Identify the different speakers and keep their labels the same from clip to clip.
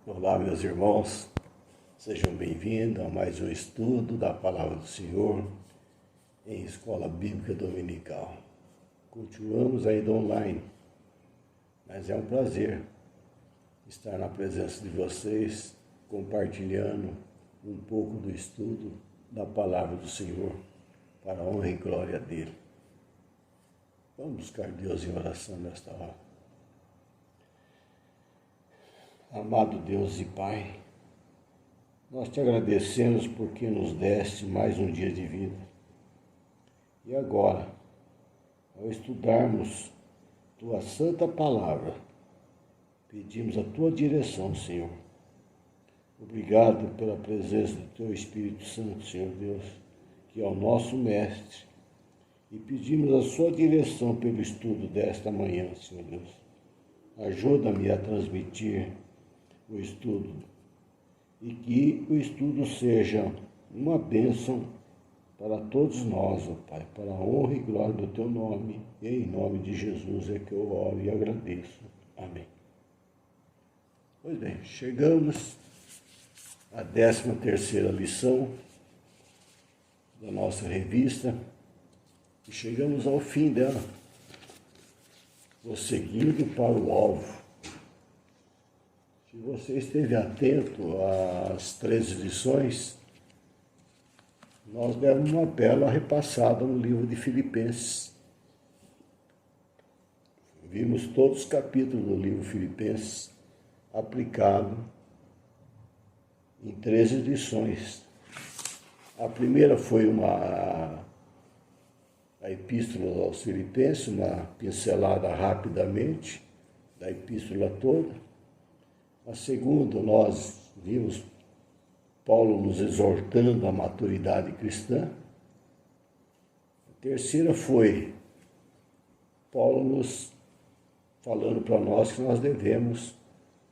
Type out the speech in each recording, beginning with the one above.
Speaker 1: Olá, meus irmãos, sejam bem-vindos a mais um estudo da Palavra do Senhor em Escola Bíblica Dominical. Continuamos ainda online, mas é um prazer estar na presença de vocês, compartilhando um pouco do estudo da Palavra do Senhor para a honra e glória dele. Vamos buscar Deus em oração nesta hora. Amado Deus e Pai, nós te agradecemos porque nos deste mais um dia de vida. E agora, ao estudarmos tua santa palavra, pedimos a tua direção, Senhor. Obrigado pela presença do teu Espírito Santo, Senhor Deus, que é o nosso mestre. E pedimos a sua direção pelo estudo desta manhã, Senhor Deus. Ajuda-me a transmitir o estudo e que o estudo seja uma bênção para todos nós, ó Pai, para a honra e glória do teu nome, e em nome de Jesus é que eu oro e agradeço. Amém. Pois bem, chegamos à 13ª lição da nossa revista e chegamos ao fim dela, prosseguindo para o alvo. Se você esteve atento às 13 lições, nós demos uma bela repassada no livro de Filipenses. Vimos todos os capítulos do livro Filipenses aplicado em 13 lições. A primeira foi a epístola aos Filipenses, uma pincelada rapidamente da epístola toda. A segunda, nós vimos Paulo nos exortando à maturidade cristã. A terceira foi Paulo nos falando para nós que nós devemos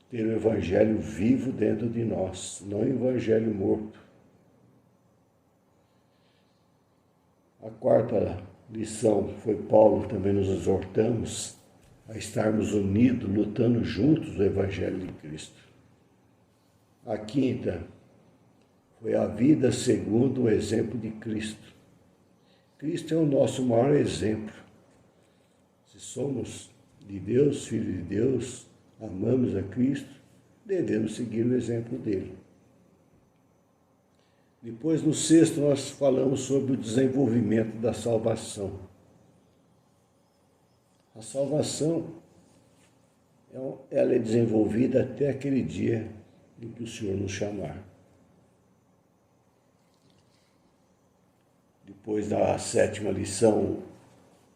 Speaker 1: ter o evangelho vivo dentro de nós, não o evangelho morto. A quarta lição foi Paulo também nos exortamos a estarmos unidos, lutando juntos o Evangelho de Cristo. A quinta foi a vida segundo o exemplo de Cristo. Cristo é o nosso maior exemplo. Se somos de Deus, filhos de Deus, amamos a Cristo, devemos seguir o exemplo dele. Depois, no sexto, nós falamos sobre o desenvolvimento da salvação. A salvação, ela é desenvolvida até aquele dia em que o Senhor nos chamar. Depois da 7ª lição,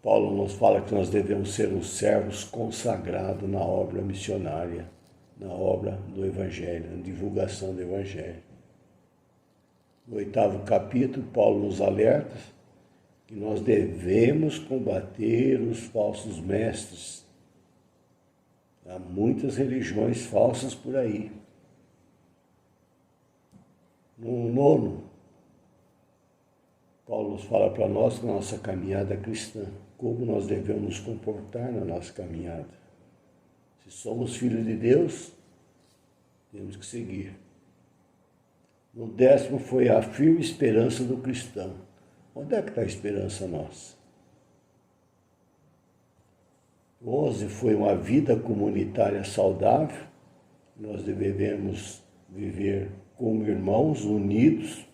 Speaker 1: Paulo nos fala que nós devemos ser uns servos consagrados na obra missionária, na obra do Evangelho, na divulgação do Evangelho. No 8º capítulo, Paulo nos alerta que nós devemos combater os falsos mestres. Há muitas religiões falsas por aí. No 9º, Paulo nos fala para nós na nossa caminhada cristã, como nós devemos nos comportar na nossa caminhada. Se somos filhos de Deus, temos que seguir. No 10º foi a firme esperança do cristão. Onde é que está a esperança nossa? O 11 foi uma vida comunitária saudável. Nós devemos viver como irmãos, unidos.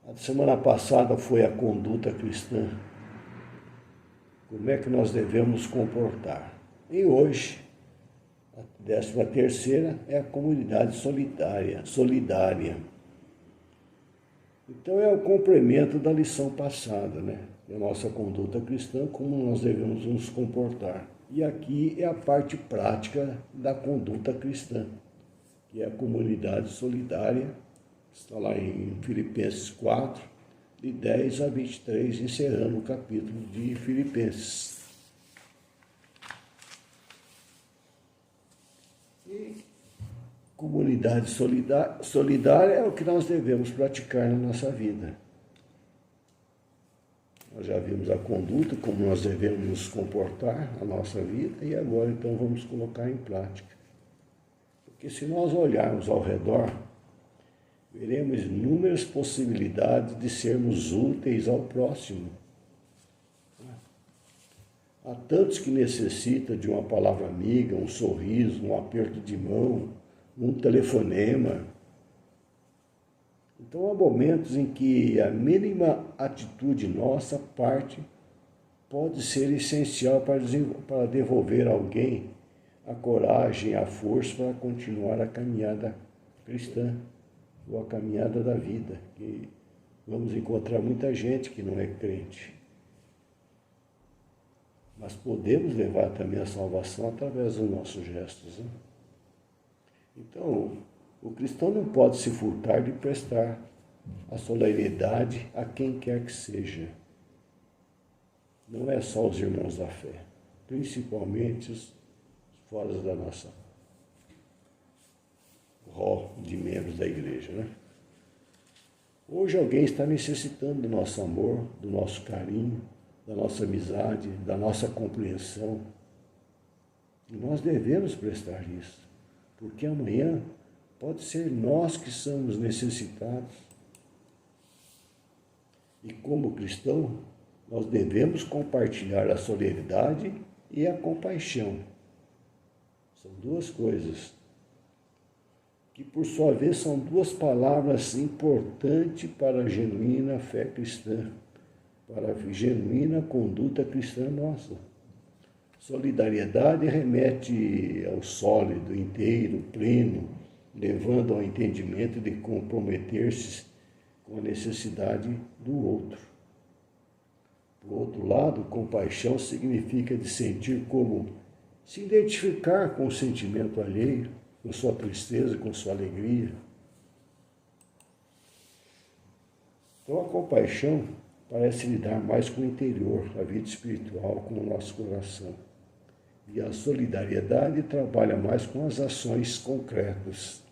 Speaker 1: A semana passada foi a conduta cristã. Como é que nós devemos nos comportar? E hoje, a 13ª é a comunidade solidária. Então é o complemento da lição passada, né? Da nossa conduta cristã, como nós devemos nos comportar. E aqui é a parte prática da conduta cristã, que é a comunidade solidária, está lá em Filipenses 4, de 10 a 23, encerrando o capítulo de Filipenses. E comunidade solidária é o que nós devemos praticar na nossa vida. Nós já vimos a conduta, como nós devemos nos comportar na nossa vida, e agora então vamos colocar em prática. Porque se nós olharmos ao redor, veremos inúmeras possibilidades de sermos úteis ao próximo. Há tantos que necessitam de uma palavra amiga, um sorriso, um aperto de mão, um telefonema. Então há momentos em que a mínima atitude nossa parte pode ser essencial para devolver a alguém a coragem, a força para continuar a caminhada cristã ou a caminhada da vida. E vamos encontrar muita gente que não é crente. Mas podemos levar também a salvação através dos nossos gestos. Né? Então, o cristão não pode se furtar de prestar a solidariedade a quem quer que seja. Não é só os irmãos da fé, principalmente os fora da nossa rol de membros da igreja. Né? Hoje alguém está necessitando do nosso amor, do nosso carinho, da nossa amizade, da nossa compreensão. E nós devemos prestar isso, porque amanhã pode ser nós que somos necessitados. E como cristão, nós devemos compartilhar a solidariedade e a compaixão. São duas coisas que, por sua vez, são duas palavras importantes para a genuína fé cristã, para a genuína conduta cristã nossa. Solidariedade remete ao sólido, inteiro, pleno, levando ao entendimento de comprometer-se com a necessidade do outro. Por outro lado, compaixão significa de sentir como se identificar com o sentimento alheio, com sua tristeza, com sua alegria. Então a compaixão parece lidar mais com o interior, a vida espiritual, com o nosso coração. E a solidariedade trabalha mais com as ações concretas,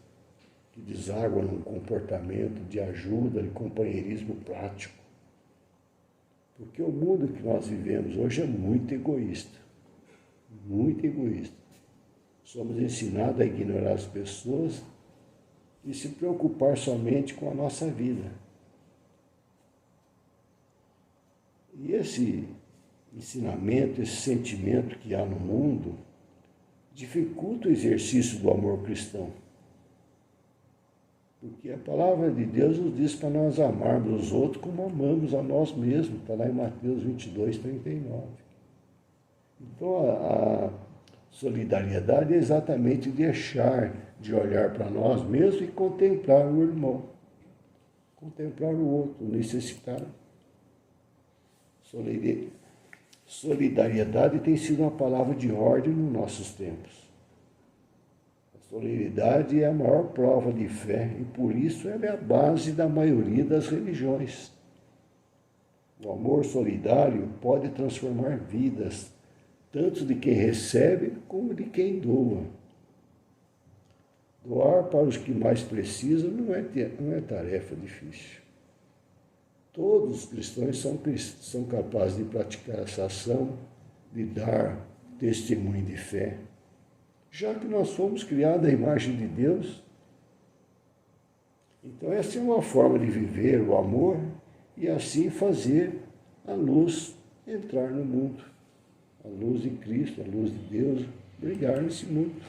Speaker 1: que desaguam num comportamento de ajuda e companheirismo prático. Porque o mundo que nós vivemos hoje é muito egoísta. Muito egoísta. Somos ensinados a ignorar as pessoas e se preocupar somente com a nossa vida. E esse ensinamento, esse sentimento que há no mundo, dificulta o exercício do amor cristão. Porque a palavra de Deus nos diz para nós amarmos os outros como amamos a nós mesmos, está lá em Mateus 22, 39. Então a solidariedade é exatamente deixar de olhar para nós mesmos e contemplar o irmão, contemplar o outro, o necessitado. Solidariedade tem sido uma palavra de ordem nos nossos tempos. A solidariedade é a maior prova de fé e por isso ela é a base da maioria das religiões. O amor solidário pode transformar vidas, tanto de quem recebe como de quem doa. Doar para os que mais precisam não é tarefa difícil. Todos os cristãos são capazes de praticar essa ação, de dar testemunho de fé. Já que nós fomos criados à imagem de Deus, então essa é uma forma de viver o amor e assim fazer a luz entrar no mundo. A luz de Cristo, a luz de Deus, brilhar nesse mundo.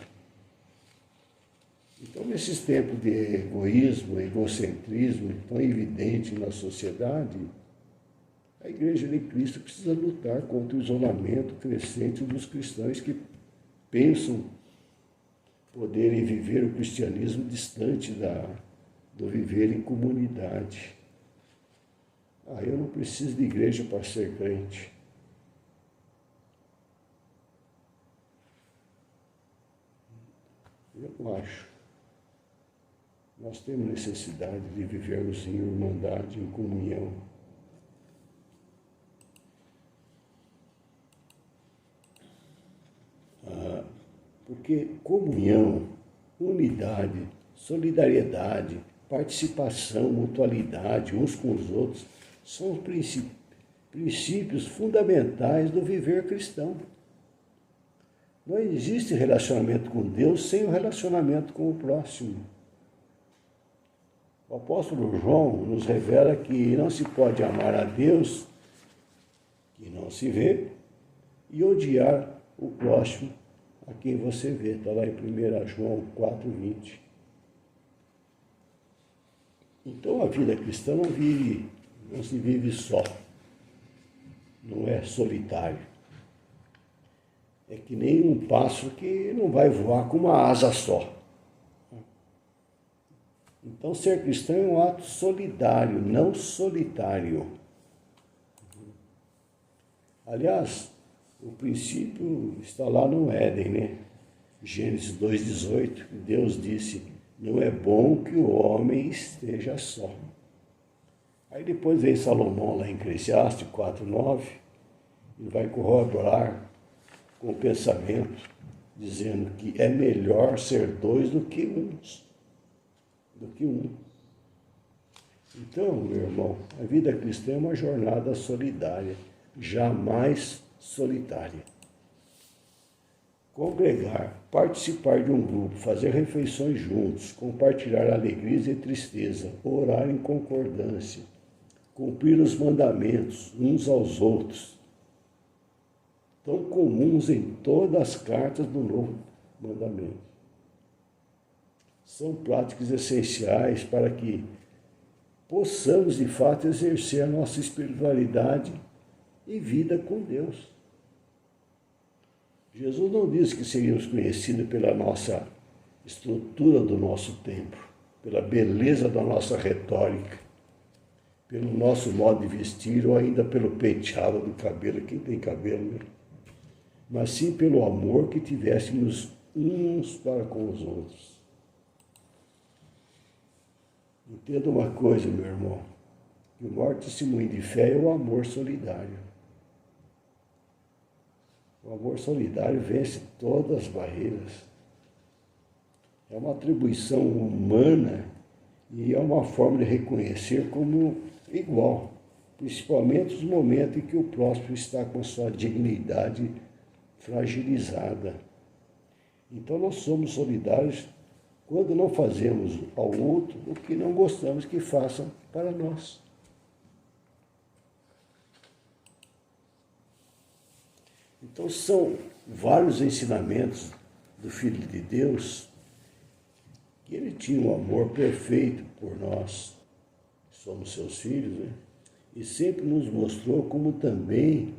Speaker 1: Então, nesses tempos de egoísmo, egocentrismo tão evidente na sociedade, a Igreja de Cristo precisa lutar contra o isolamento crescente dos cristãos que pensam poderem viver o cristianismo distante do viver em comunidade. Eu não preciso de igreja para ser crente. Eu não acho. Nós temos necessidade de vivermos em irmandade, em comunhão. Porque comunhão, unidade, solidariedade, participação, mutualidade uns com os outros são princípios fundamentais do viver cristão. Não existe relacionamento com Deus sem o relacionamento com o próximo. O apóstolo João nos revela que não se pode amar a Deus, que não se vê, e odiar o próximo, a quem você vê. Está lá em 1 João 4,20. Então a vida cristã não se vive só, não é solitário. É que nem um pássaro que não vai voar com uma asa só. Então, ser cristão é um ato solidário, não solitário. Aliás, o princípio está lá no Éden, né? Gênesis 2,18, Deus disse, não é bom que o homem esteja só. Aí depois vem Salomão lá em Eclesiastes 4,9, e vai corroborar com o pensamento, dizendo que é melhor ser dois do que um. Então, meu irmão, a vida cristã é uma jornada solidária, jamais solitária. Congregar, participar de um grupo, fazer refeições juntos, compartilhar alegrias e tristeza, orar em concordância, cumprir os mandamentos uns aos outros, tão comuns em todas as cartas do Novo Mandamento. São práticas essenciais para que possamos, de fato, exercer a nossa espiritualidade e vida com Deus. Jesus não disse que seríamos conhecidos pela nossa estrutura do nosso templo, pela beleza da nossa retórica, pelo nosso modo de vestir ou ainda pelo penteado do cabelo, quem tem cabelo, né? Mas sim pelo amor que tivéssemos uns para com os outros. Entenda uma coisa, meu irmão, que o maior testemunho de fé é o amor solidário. O amor solidário vence todas as barreiras. É uma atribuição humana e é uma forma de reconhecer como igual, principalmente nos momentos em que o próximo está com sua dignidade fragilizada. Então nós somos solidários quando não fazemos ao outro o que não gostamos que façam para nós. Então são vários ensinamentos do Filho de Deus que ele tinha um amor perfeito por nós, somos seus filhos, né? E sempre nos mostrou como também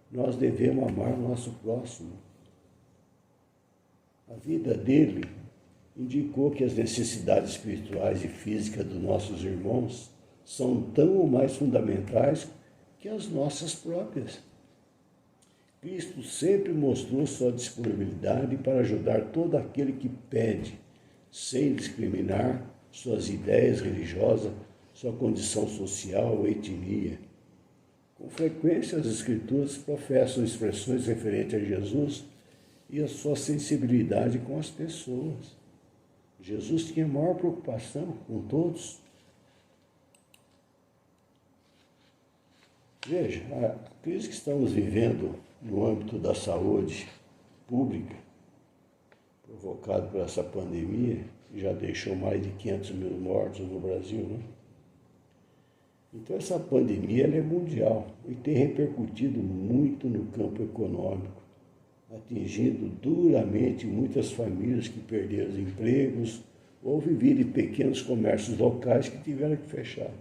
Speaker 1: nós devemos amar o nosso próximo. A vida dele indicou que as necessidades espirituais e físicas dos nossos irmãos são tão ou mais fundamentais que as nossas próprias. Cristo sempre mostrou sua disponibilidade para ajudar todo aquele que pede, sem discriminar suas ideias religiosas, sua condição social ou etnia. Com frequência, as Escrituras professam expressões referentes a Jesus e a sua sensibilidade com as pessoas. Jesus tinha maior preocupação com todos. Veja, a crise que estamos vivendo no âmbito da saúde pública, provocada por essa pandemia, que já deixou mais de 500 mil mortos no Brasil, né? Então essa pandemia ela é mundial e tem repercutido muito no campo econômico, atingindo duramente muitas famílias que perderam os empregos ou viviam em pequenos comércios locais que tiveram que fechar.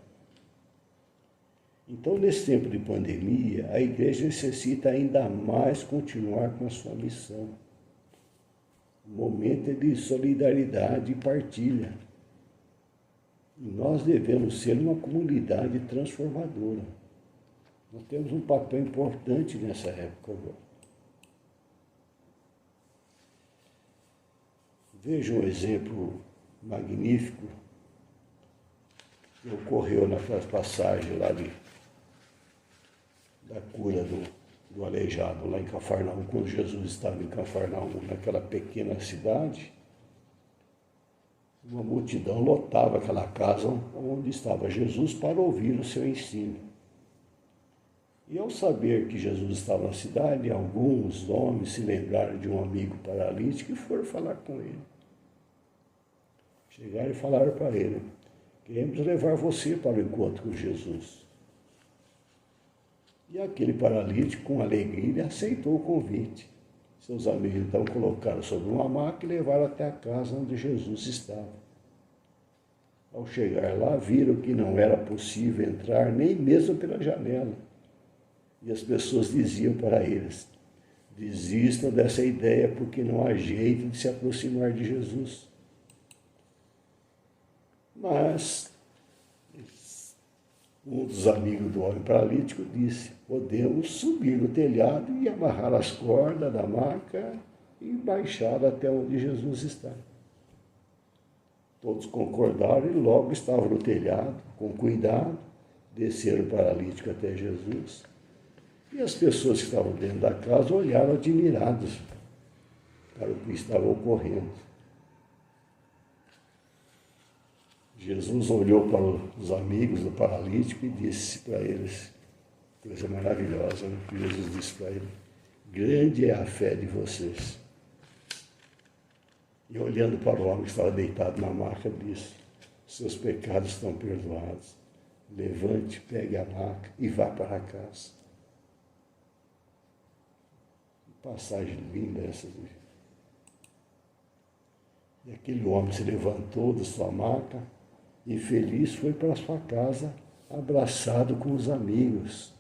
Speaker 1: Então, nesse tempo de pandemia, a igreja necessita ainda mais continuar com a sua missão. O momento é de solidariedade e partilha. E nós devemos ser uma comunidade transformadora. Nós temos um papel importante nessa época agora. Veja um exemplo magnífico que ocorreu naquela passagem lá da cura do aleijado, lá em Cafarnaum, quando Jesus estava em Cafarnaum, naquela pequena cidade. Uma multidão lotava aquela casa onde estava Jesus para ouvir o seu ensino. E ao saber que Jesus estava na cidade, alguns homens se lembraram de um amigo paralítico e foram falar com ele. Chegaram e falaram para ele: queremos levar você para o encontro com Jesus. E aquele paralítico, com alegria, aceitou o convite. Seus amigos então colocaram sobre uma maca e levaram até a casa onde Jesus estava. Ao chegar lá, viram que não era possível entrar nem mesmo pela janela. E as pessoas diziam para eles: desistam dessa ideia, porque não há jeito de se aproximar de Jesus. Mas um dos amigos do homem paralítico disse: podemos subir no telhado e amarrar as cordas da maca e baixar até onde Jesus está. Todos concordaram e logo estavam no telhado, com cuidado, desceram o paralítico até Jesus. E as pessoas que estavam dentro da casa olharam admiradas para o que estava ocorrendo. Jesus olhou para os amigos do paralítico e disse para eles, coisa maravilhosa, né? Que Jesus disse para ele: grande é a fé de vocês. E olhando para o homem que estava deitado na maca, disse: seus pecados estão perdoados. Levante, pegue a maca e vá para casa. Passagem linda essa. E aquele homem se levantou da sua maca e feliz foi para a sua casa, abraçado com os amigos.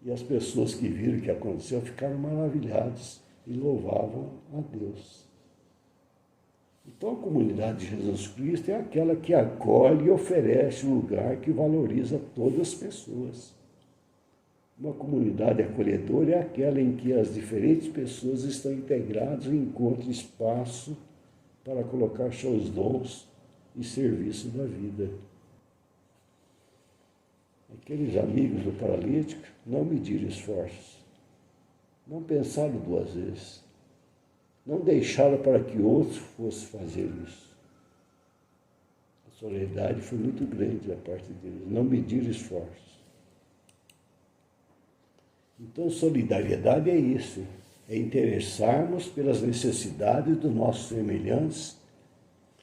Speaker 1: E as pessoas que viram o que aconteceu ficaram maravilhadas e louvavam a Deus. Então a comunidade de Jesus Cristo é aquela que acolhe e oferece um lugar que valoriza todas as pessoas. Uma comunidade acolhedora é aquela em que as diferentes pessoas estão integradas e encontram espaço para colocar seus dons e serviço da vida. Aqueles amigos do paralítico não mediram esforços, não pensaram duas vezes, não deixaram para que outros fossem fazer isso. A solidariedade foi muito grande da parte deles, não mediram esforços. Então, solidariedade é isso, é interessarmos pelas necessidades dos nossos semelhantes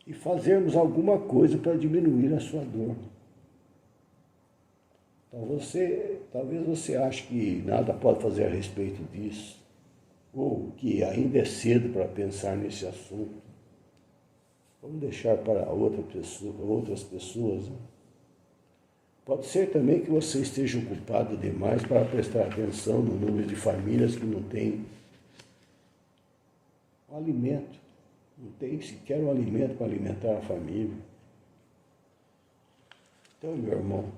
Speaker 1: e fazermos alguma coisa para diminuir a sua dor. Talvez você ache que nada pode fazer a respeito disso, ou que ainda é cedo para pensar nesse assunto. Vamos deixar para outras pessoas. Né? Pode ser também que você esteja ocupado demais para prestar atenção no número de famílias que não têm um alimento, não tem sequer um alimento para alimentar a família. Então, meu irmão,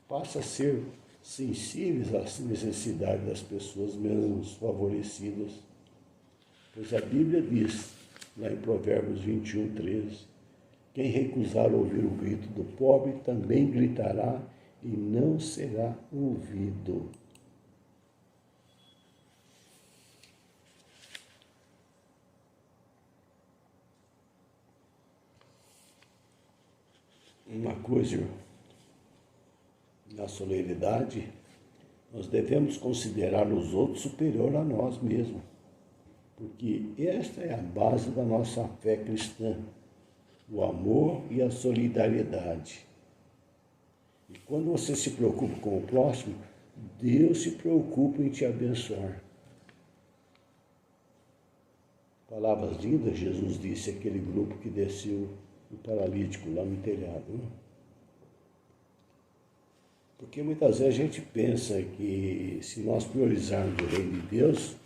Speaker 1: passa a ser sensíveis às necessidades das pessoas menos favorecidas. Pois a Bíblia diz, lá em Provérbios 21, 13, quem recusar ouvir o grito do pobre também gritará e não será ouvido. Uma coisa, na solidariedade, nós devemos considerar os outros superior a nós mesmos, porque esta é a base da nossa fé cristã, o amor e a solidariedade. E quando você se preocupa com o próximo, Deus se preocupa em te abençoar. Palavras lindas, Jesus disse àquele grupo que desceu o paralítico lá no telhado. Né? Porque muitas vezes a gente pensa que se nós priorizarmos o reino de Deus,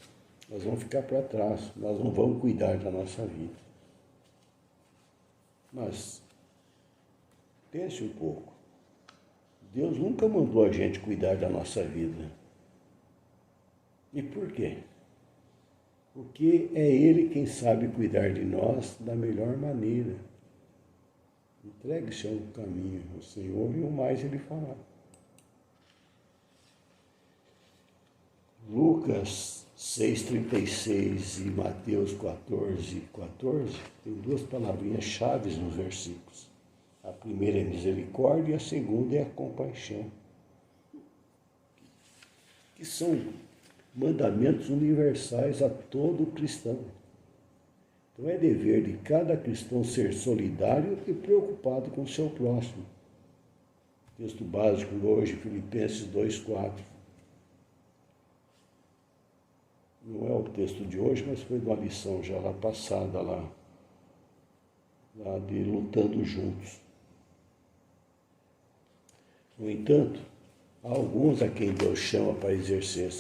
Speaker 1: nós vamos ficar para trás, nós não vamos cuidar da nossa vida. Mas pense um pouco. Deus nunca mandou a gente cuidar da nossa vida. E por quê? Porque é Ele quem sabe cuidar de nós da melhor maneira. Entregue seu caminho ao Senhor e o mais Ele fará. Lucas 6,36 e Mateus 14,14 tem duas palavrinhas chaves nos versículos. A primeira é misericórdia e a segunda é a compaixão. que são mandamentos universais a todo cristão. Então é dever de cada cristão ser solidário e preocupado com o seu próximo. Texto básico hoje, Filipenses 2,4. Não é o texto de hoje, mas foi uma lição já lá passada, lá de lutando juntos. No entanto, há alguns a quem Deus chama para exercer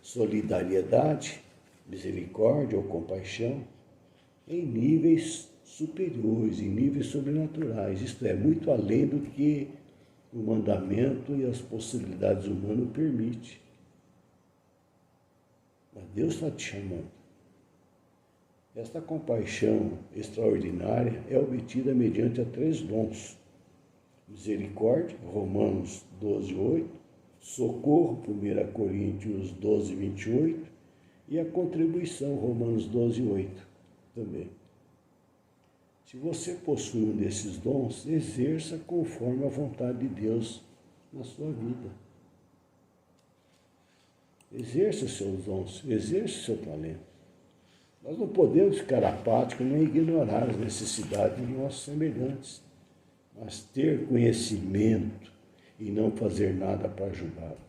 Speaker 1: solidariedade, misericórdia ou compaixão em níveis superiores, em níveis sobrenaturais. Isto é, muito além do que o mandamento e as possibilidades humanas permitem. Mas Deus está te chamando. Esta compaixão extraordinária é obtida mediante 3 dons. Misericórdia, Romanos 12:8, socorro, 1 Coríntios 12:28, e a contribuição, Romanos 12:8 também. Se você possui um desses dons, exerça conforme a vontade de Deus na sua vida. Exerça seus dons, exerça seu talento. Nós não podemos ficar apáticos nem ignorar as necessidades dos nossos semelhantes, mas ter conhecimento e não fazer nada para ajudá-los.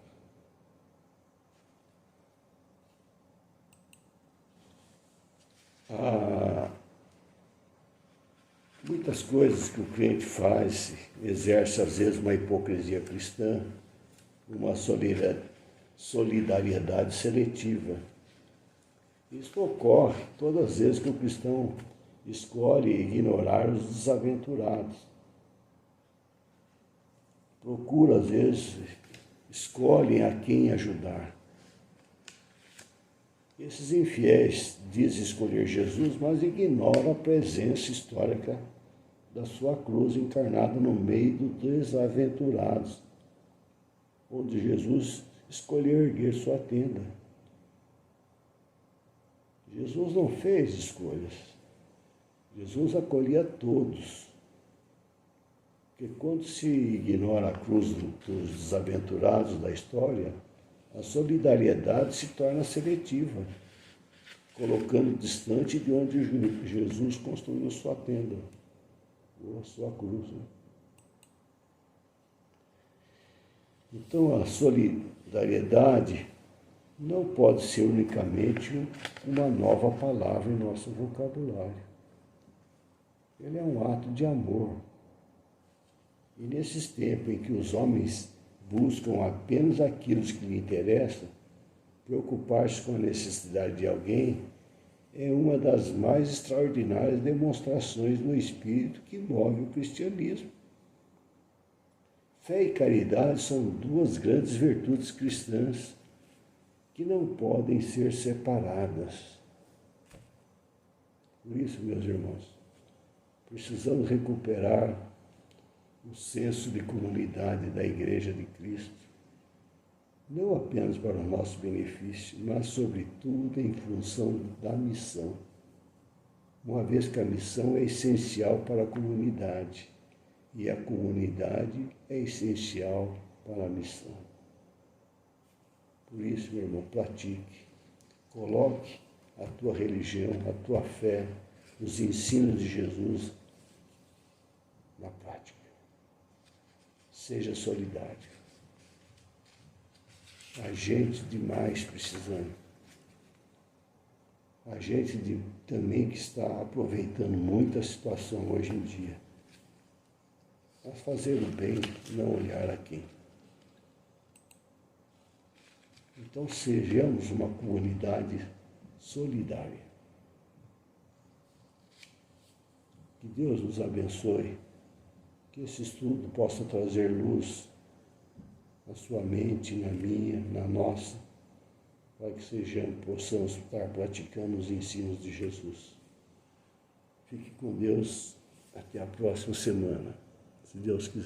Speaker 1: Há muitas coisas que o crente faz, exerce às vezes uma hipocrisia cristã, uma solidariedade seletiva. Isso ocorre todas as vezes que o cristão escolhe ignorar os desaventurados. Procura, às vezes, escolhem a quem ajudar. Esses infiéis dizem escolher Jesus, mas ignoram a presença histórica da sua cruz encarnada no meio dos desaventurados, onde Jesus escolheu erguer sua tenda. Jesus não fez escolhas. Jesus acolhia todos. Porque quando se ignora a cruz dos desaventurados da história, a solidariedade se torna seletiva, colocando distante de onde Jesus construiu sua tenda, ou a sua cruz. Então, a solidariedade não pode ser unicamente uma nova palavra em nosso vocabulário. Ele é um ato de amor. E nesses tempos em que os homens buscam apenas aquilo que lhe interessa, preocupar-se com a necessidade de alguém é uma das mais extraordinárias demonstrações do espírito que move o cristianismo. Fé e caridade são 2 grandes virtudes cristãs que não podem ser separadas. Por isso, meus irmãos, precisamos recuperar o senso de comunidade da Igreja de Cristo, não apenas para o nosso benefício, mas, sobretudo, em função da missão, uma vez que a missão é essencial para a comunidade e a comunidade é essencial para a missão. Por isso, meu irmão, pratique, coloque a tua religião, a tua fé, os ensinos de Jesus na prática. Seja solidário. A gente demais precisando. A gente também que está aproveitando muito a situação hoje em dia. Mas fazer o bem, não olhar a quem. Então sejamos uma comunidade solidária. Que Deus nos abençoe. Que esse estudo possa trazer luz na sua mente, na minha, na nossa, para que possamos estar praticando os ensinos de Jesus. Fique com Deus, até a próxima semana, se Deus quiser.